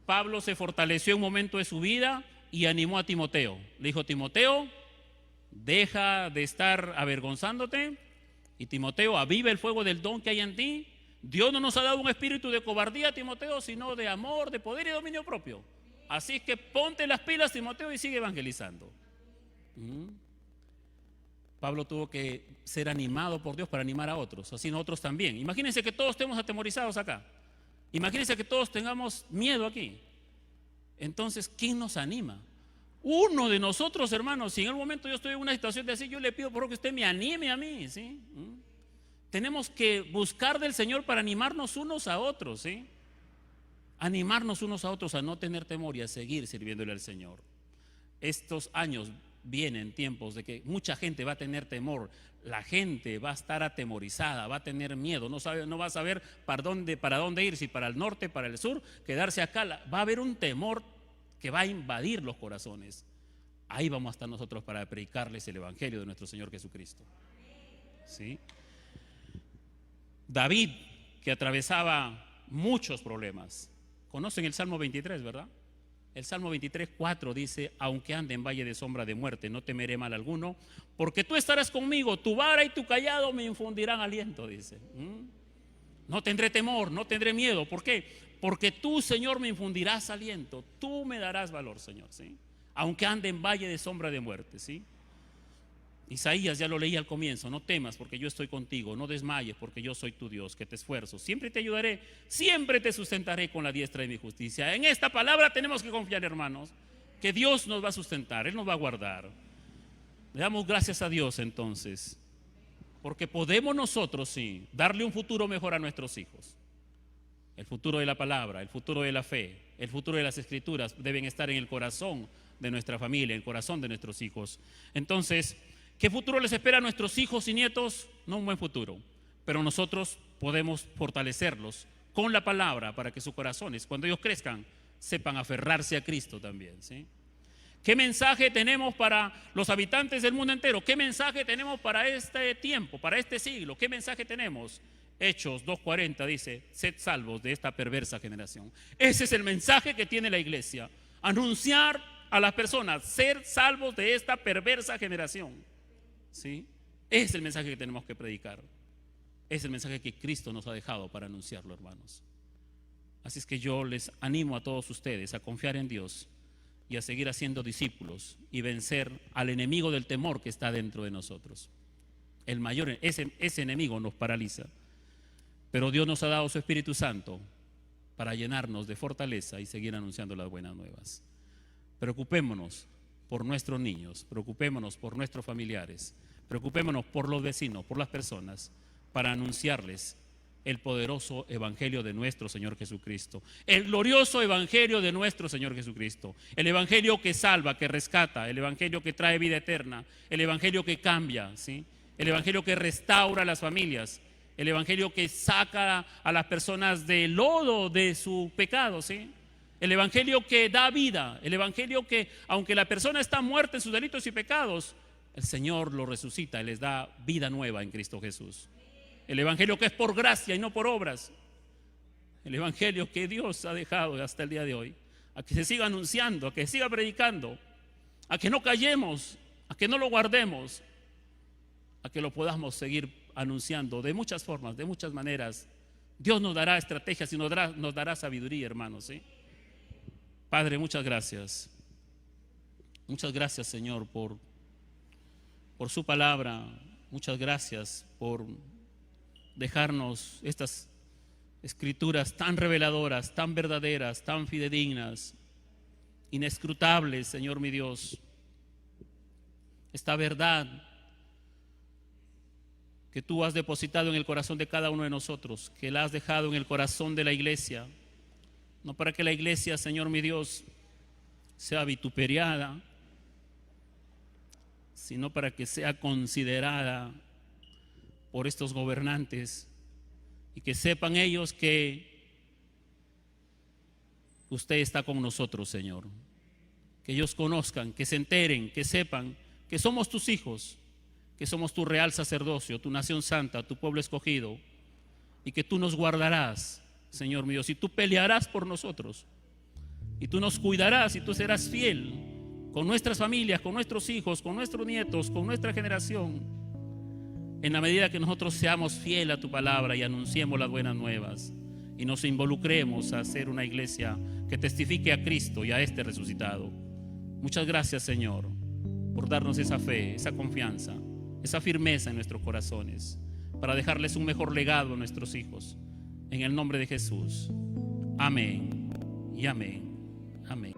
Pablo se fortaleció en un momento de su vida y animó a Timoteo. Le dijo, Timoteo, deja de estar avergonzándote, y Timoteo, aviva el fuego del don que hay en ti. Dios no nos ha dado un espíritu de cobardía, Timoteo, sino de amor, de poder y dominio propio. Así que ponte las pilas, Timoteo, y sigue evangelizando. Pablo tuvo que ser animado por Dios para animar a otros, así nosotros también. Imagínense que todos estemos atemorizados acá. Imagínense que todos tengamos miedo aquí. Entonces, ¿quién nos anima? Uno de nosotros, hermanos. Si en el momento yo estoy en una situación de así, yo le pido por favor que usted me anime a mí, ¿sí? Tenemos que buscar del Señor para animarnos unos a otros, ¿sí? Animarnos unos a otros a no tener temor y a seguir sirviéndole al Señor. Estos años vienen tiempos de que mucha gente va a tener temor, la gente va a estar atemorizada, va a tener miedo, no va a saber para dónde ir, si para el norte, para el sur, quedarse acá. Va a haber un temor que va a invadir los corazones. Ahí vamos a estar nosotros para predicarles el Evangelio de nuestro Señor Jesucristo, ¿sí? David, que atravesaba muchos problemas. Conocen el Salmo 23, ¿verdad? El Salmo 23, 4 dice, aunque ande en valle de sombra de muerte, no temeré mal alguno, porque tú estarás conmigo, tu vara y tu cayado me infundirán aliento, dice. No tendré temor, no tendré miedo. ¿Por qué? Porque tú, Señor, me infundirás aliento, tú me darás valor, Señor, ¿sí? Aunque ande en valle de sombra de muerte, ¿sí? Isaías ya lo leí al comienzo, no temas porque yo estoy contigo, no desmayes porque yo soy tu Dios, que te esfuerzo, siempre te ayudaré, siempre te sustentaré con la diestra de mi justicia. En esta palabra tenemos que confiar, hermanos, que Dios nos va a sustentar, Él nos va a guardar. Le damos gracias a Dios entonces, porque podemos nosotros, sí, darle un futuro mejor a nuestros hijos. El futuro de la palabra, el futuro de la fe, el futuro de las escrituras deben estar en el corazón de nuestra familia, en el corazón de nuestros hijos. Entonces, ¿qué futuro les espera a nuestros hijos y nietos? No un buen futuro, pero nosotros podemos fortalecerlos con la palabra para que sus corazones, cuando ellos crezcan, sepan aferrarse a Cristo también, ¿sí? ¿Qué mensaje tenemos para los habitantes del mundo entero? ¿Qué mensaje tenemos para este tiempo, para este siglo? ¿Qué mensaje tenemos? Hechos 2:40 dice: sed salvos de esta perversa generación. Ese es el mensaje que tiene la iglesia: anunciar a las personas, ser salvos de esta perversa generación, ¿sí? Ese es el mensaje que tenemos que predicar. Es el mensaje que Cristo nos ha dejado para anunciarlo, hermanos. Así es que yo les animo a todos ustedes a confiar en Dios y a seguir haciendo discípulos y vencer al enemigo del temor que está dentro de nosotros. El mayor, ese enemigo nos paraliza, pero Dios nos ha dado su Espíritu Santo para llenarnos de fortaleza y seguir anunciando las buenas nuevas. Preocupémonos por nuestros niños, preocupémonos por nuestros familiares, preocupémonos por los vecinos, por las personas, para anunciarles el poderoso evangelio de nuestro Señor Jesucristo, el glorioso evangelio de nuestro Señor Jesucristo, el evangelio que salva, que rescata, el evangelio que trae vida eterna, el evangelio que cambia, ¿sí? El evangelio que restaura a las familias, el evangelio que saca a las personas del lodo de su pecado, ¿sí? El evangelio que da vida, el evangelio que, aunque la persona está muerta en sus delitos y pecados, el Señor lo resucita y les da vida nueva en Cristo Jesús. El evangelio que es por gracia y no por obras. El evangelio que Dios ha dejado hasta el día de hoy, a que se siga anunciando, a que se siga predicando, a que no callemos, a que no lo guardemos, a que lo podamos seguir anunciando de muchas formas, de muchas maneras. Dios nos dará estrategias y nos dará sabiduría, hermanos, ¿sí? Padre, muchas gracias. Muchas gracias, Señor, por su palabra. Muchas gracias por dejarnos estas escrituras tan reveladoras, tan verdaderas, tan fidedignas, inescrutables, Señor mi Dios. Esta verdad que tú has depositado en el corazón de cada uno de nosotros, que la has dejado en el corazón de la iglesia, no para que la iglesia, Señor mi Dios, sea vituperiada, sino para que sea considerada por estos gobernantes y que sepan ellos que usted está con nosotros, Señor. Que ellos conozcan, que se enteren, que sepan que somos tus hijos, que somos tu real sacerdocio, tu nación santa, tu pueblo escogido, y que tú nos guardarás, Señor mío, y tú pelearás por nosotros, y tú nos cuidarás, y tú serás fiel con nuestras familias, con nuestros hijos, con nuestros nietos, con nuestra generación, en la medida que nosotros seamos fieles a tu palabra y anunciemos las buenas nuevas y nos involucremos a ser una iglesia que testifique a Cristo y a este resucitado. Muchas gracias, Señor, por darnos esa fe, esa confianza, esa firmeza en nuestros corazones, para dejarles un mejor legado a nuestros hijos. En el nombre de Jesús. Amén y amén. Amén.